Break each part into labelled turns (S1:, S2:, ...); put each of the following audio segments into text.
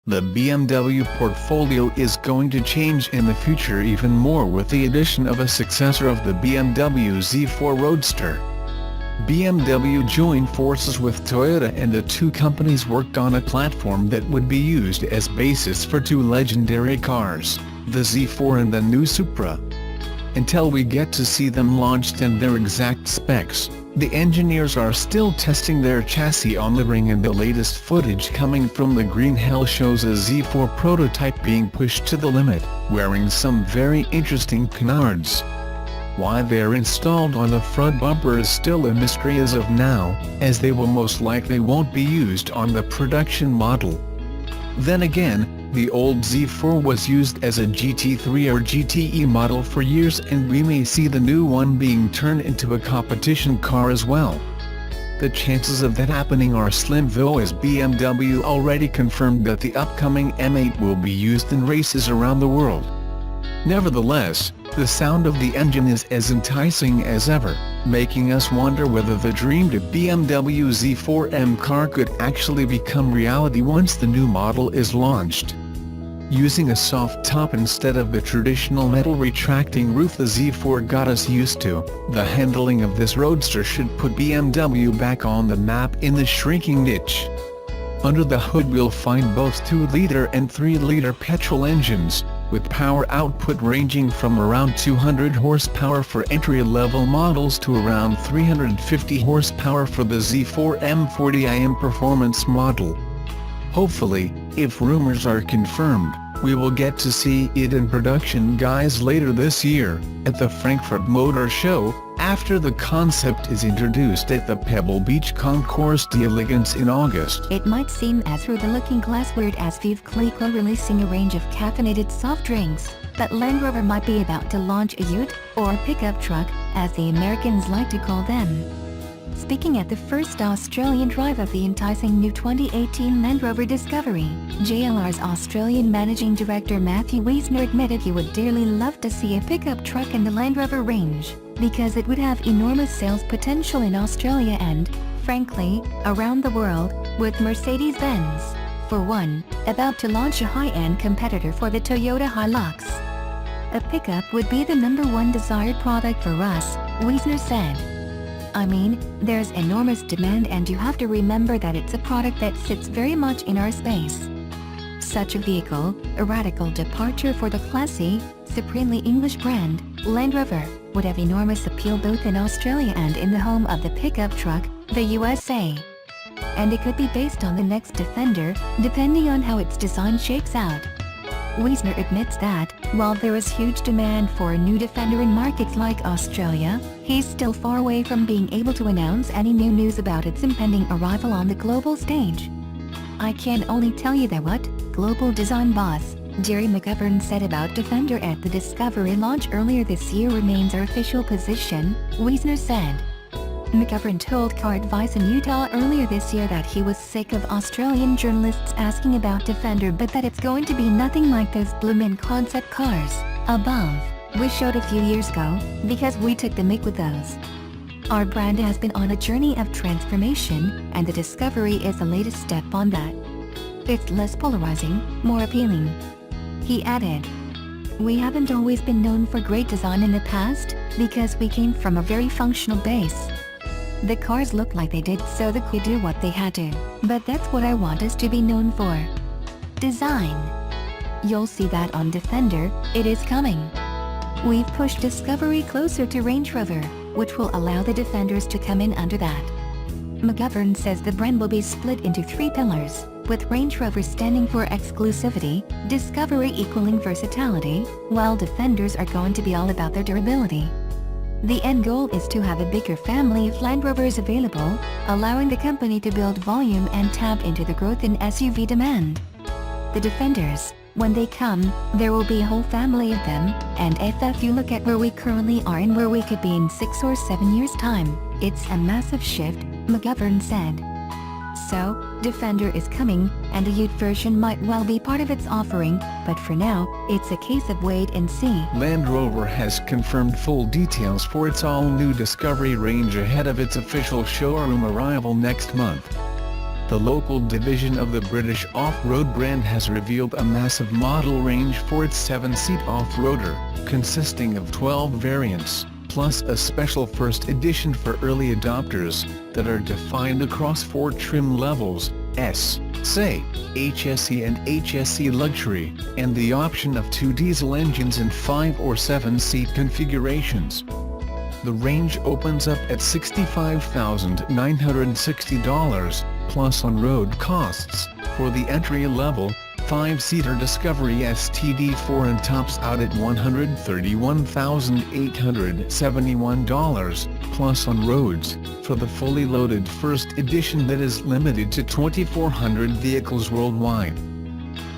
S1: The BMW portfolio is going to change in the future even more with the addition of a successor of the BMW Z4 Roadster. BMW joined forces with Toyota and the two companies worked on a platform that would be used as basis for two legendary cars, the Z4 and the new Supra. Until we get to see them launched and their exact specs, the engineers are still testing their chassis on the ring, and the latest footage coming from the Green Hell shows a Z4 prototype being pushed to the limit, wearing some very interesting canards. Why they're installed on the front bumper is still a mystery as of now, as they will most likely won't be used on the production model. Then again, the old Z4 was used as a GT3 or GTE model for years, and we may see the new one being turned into a competition car as well. The chances of that happening are slim, though, as BMW already confirmed that the upcoming M8 will be used in races around the world. Nevertheless, the sound of the engine is as enticing as ever, making us wonder whether the dreamed BMW Z4M car could actually become reality once the new model is launched. Using a soft top instead of the traditional metal retracting roof the Z4 got us used to, the handling of this roadster should put BMW back on the map in the shrinking niche. Under the hood we'll find both 2-liter and 3-liter petrol engines, with power output ranging from around 200 horsepower for entry-level models to around 350 horsepower for the Z4 M40iM performance model. Hopefully, if rumors are confirmed, we will get to see it in production guys later this year, at the Frankfurt Motor Show, after the concept is introduced at the Pebble Beach Concours d'Elegance in August.
S2: It might seem as through the looking glass weird as Veuve Clicquot releasing a range of caffeinated soft drinks, but Land Rover might be about to launch a ute, or pickup truck, as the Americans like to call them. Speaking at the first Australian drive of the enticing new 2018 Land Rover Discovery, JLR's Australian Managing Director Matthew Wiesner admitted he would dearly love to see a pickup truck in the Land Rover range, because it would have enormous sales potential in Australia and, frankly, around the world, with Mercedes-Benz, for one, about to launch a high-end competitor for the Toyota Hilux. A pickup would be the #1 desired product for us, Wiesner said. I mean, there's enormous demand, and you have to remember that it's a product that sits very much in our space. Such a vehicle, a radical departure for the classy, supremely English brand, Land Rover, would have enormous appeal both in Australia and in the home of the pickup truck, the USA. And it could be based on the next Defender, depending on how its design shakes out. Wiesner admits that, while there is huge demand for a new Defender in markets like Australia, he's still far away from being able to announce any new news about its impending arrival on the global stage. I can only tell you that what global design boss Jerry McGovern said about Defender at the Discovery launch earlier this year remains our official position, Wiesner said. McGovern told Car Advice in Utah earlier this year that he was sick of Australian journalists asking about Defender, but that it's going to be nothing like those bloomin' concept cars above we showed a few years ago, because we took the mick with those. Our brand has been on a journey of transformation, and the Discovery is the latest step on that. It's less polarizing, more appealing. He added, "We haven't always been known for great design in the past, because we came from a very functional base. The cars looked like they did, so they could do what they had to, but that's what I want us to be known for. Design. You'll see that on Defender, it is coming. We've pushed Discovery closer to Range Rover, which will allow the Defenders to come in under that." McGovern says the brand will be split into 3 pillars, with Range Rover standing for exclusivity, Discovery equaling versatility, while Defenders are going to be all about their durability. The end goal is to have a bigger family of Land Rovers available, allowing the company to build volume and tap into the growth in SUV demand. The Defenders, when they come, there will be a whole family of them, and if you look at where we currently are and where we could be in 6 or 7 years' time, it's a massive shift, McGovern said. So, Defender is coming, and a Ute version might well be part of its offering, but for now, it's a case of wait and see.
S1: Land Rover has confirmed full details for its all-new Discovery range ahead of its official showroom arrival next month. the local division of the British off-road brand has revealed a massive model range for its 7-seat off-roader, consisting of 12 variants, plus a special first edition for early adopters, that are defined across 4 trim levels: S, SE, HSE and HSE Luxury, and the option of 2 diesel engines in 5 or 7-seat configurations. The range opens up at $65,960, plus on-road costs, for the entry-level, 5-seater Discovery STD4 and tops out at $131,871, plus on roads, for the fully loaded first edition that is limited to 2,400 vehicles worldwide.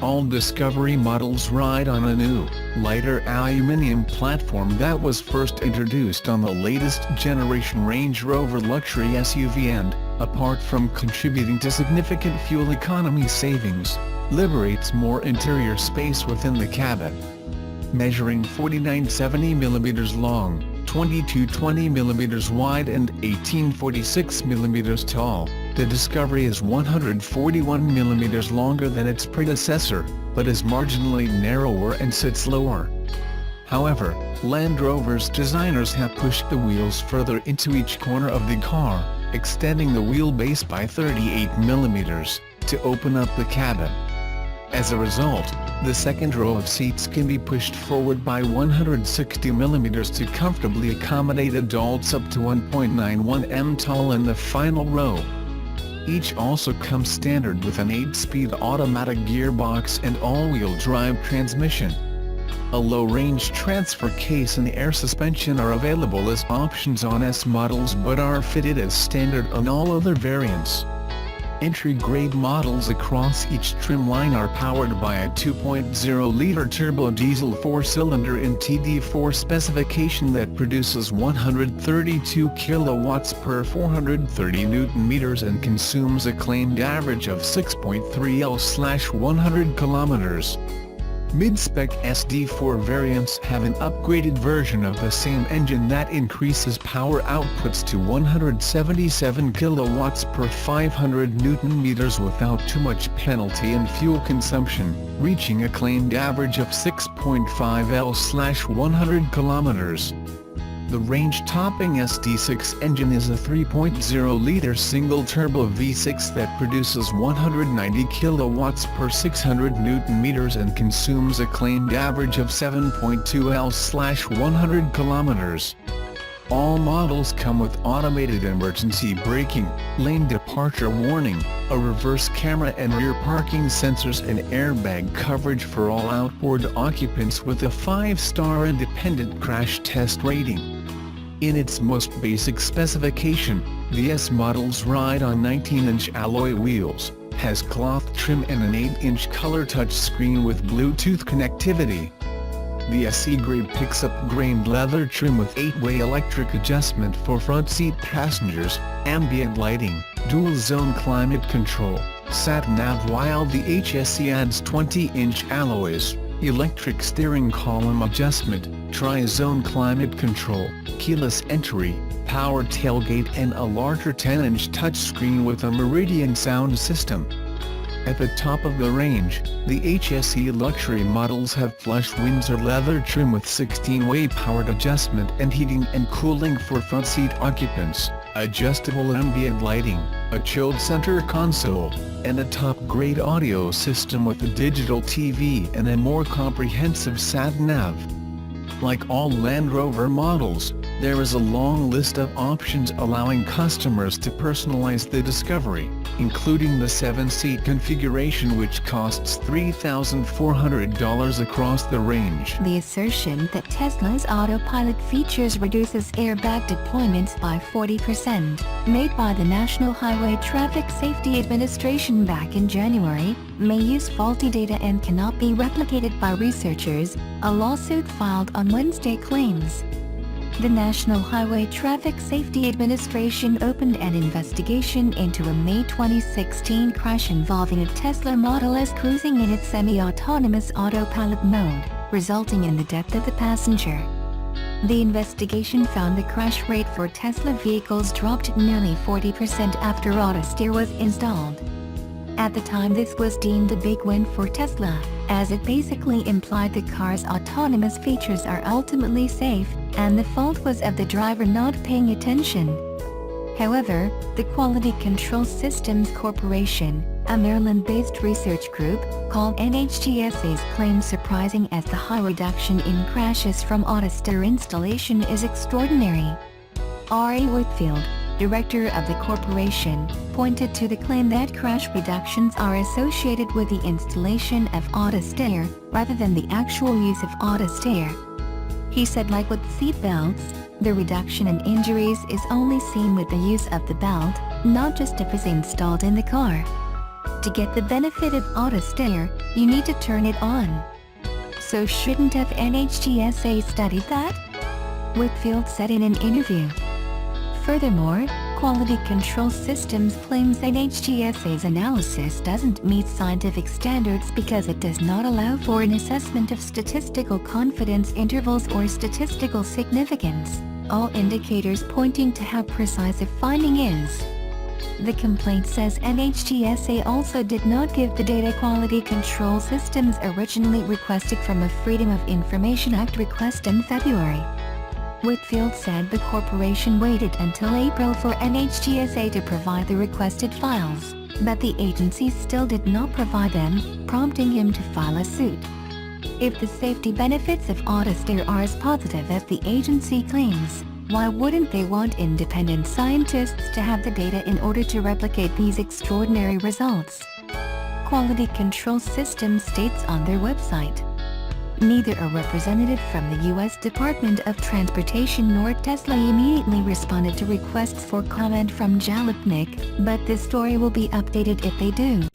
S1: All Discovery models ride on a new, lighter aluminium platform that was first introduced on the latest generation Range Rover luxury SUV and, apart from contributing to significant fuel economy savings, liberates more interior space within the cabin. Measuring 4970mm long, 2220mm wide and 1846mm tall, the Discovery is 141mm longer than its predecessor, but is marginally narrower and sits lower. However, Land Rover's designers have pushed the wheels further into each corner of the car, extending the wheelbase by 38mm, to open up the cabin. As a result, the second row of seats can be pushed forward by 160mm to comfortably accommodate adults up to 1.91 m tall in the final row. Each also comes standard with an 8-speed automatic gearbox and all-wheel drive transmission. A low-range transfer case and air suspension are available as options on S models but are fitted as standard on all other variants. Entry-grade models across each trim line are powered by a 2.0-liter turbo diesel 4-cylinder in TD4 specification that produces 132 kilowatts per 430 Nm and consumes a claimed average of 6.3 L/100 km. Mid-spec SD4 variants have an upgraded version of the same engine that increases power outputs to 177 kilowatts per 500 Nm without too much penalty and fuel consumption, reaching a claimed average of 6.5 L/100 km. The range-topping SD6 engine is a 3.0-liter single-turbo V6 that produces 190 kilowatts per 600 Nm and consumes a claimed average of 7.2 L/100 km. All models come with automated emergency braking, lane departure warning, a reverse camera and rear parking sensors and airbag coverage for all outboard occupants with a 5-star independent crash test rating. In its most basic specification, the S models ride on 19-inch alloy wheels, has cloth trim and an 8-inch color touchscreen with Bluetooth connectivity. The SE grade picks up grained leather trim with 8-way electric adjustment for front seat passengers, ambient lighting, dual-zone climate control, sat-nav, while the HSE adds 20-inch alloys, electric steering column adjustment, tri-zone climate control, keyless entry, power tailgate and a larger 10-inch touchscreen with a Meridian sound system. At the top of the range, the HSE luxury models have flush Windsor leather trim with 16-way powered adjustment and heating and cooling for front seat occupants, adjustable ambient lighting, a chilled center console, and a top-grade audio system with a digital TV and a more comprehensive sat-nav. Like all Land Rover models, there is a long list of options allowing customers to personalize the Discovery, including the 7-seat configuration which costs $3,400 across the range.
S2: The assertion that Tesla's autopilot features reduces airbag deployments by 40%, made by the National Highway Traffic Safety Administration back in January, may use faulty data and cannot be replicated by researchers, a lawsuit filed on Wednesday claims. The National Highway Traffic Safety Administration opened an investigation into a May 2016 crash involving a Tesla Model S cruising in its semi-autonomous autopilot mode, resulting in the death of the passenger. The investigation found the crash rate for Tesla vehicles dropped nearly 40% after AutoSteer was installed. At the time, this was deemed a big win for Tesla, as it basically implied the car's autonomous features are ultimately safe, and the fault was of the driver not paying attention. However, the Quality Control Systems Corporation, a Maryland-based research group, called NHTSA's claim surprising, as the high reduction in crashes from Autosteer installation is extraordinary. R.A. Whitfield, director of the corporation, pointed to the claim that crash reductions are associated with the installation of Autosteer, rather than the actual use of Autosteer. He said, like with seat belts, the reduction in injuries is only seen with the use of the belt, not just if it's installed in the car. To get the benefit of Autosteer, you need to turn it on. So shouldn't have NHTSA studied that? Whitfield said in an interview. Furthermore, Quality Control Systems claims NHTSA's analysis doesn't meet scientific standards because it does not allow for an assessment of statistical confidence intervals or statistical significance, all indicators pointing to how precise a finding is. The complaint says NHTSA also did not give the data Quality Control Systems originally requested from a Freedom of Information Act request in February. Whitfield said the corporation waited until April for NHTSA to provide the requested files, but the agency still did not provide them, prompting him to file a suit. If the safety benefits of Autosteer are as positive as the agency claims, why wouldn't they want independent scientists to have the data in order to replicate these extraordinary results? Quality Control Systems states on their website. Neither a representative from the U.S. Department of Transportation nor Tesla immediately responded to requests for comment from Jalopnik, but this story will be updated if they do.